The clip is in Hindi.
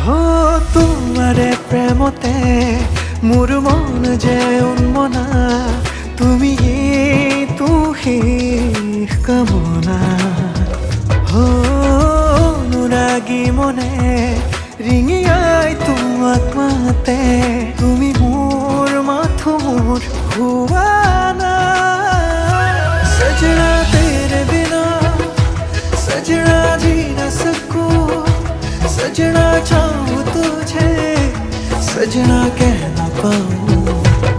हो तुम्हारे प्रेमते मोर मन जे उन्मना তুমি তুহি কামনা हो অনুরাগী মনে ৰিঙিয়াই তোমাক মাতে তুমি মোৰ মাথোৰ হুৱানা सजना तेरे बिना सजना जी न सकूं सजना चाहूं तुझे सजना कह ना पाऊं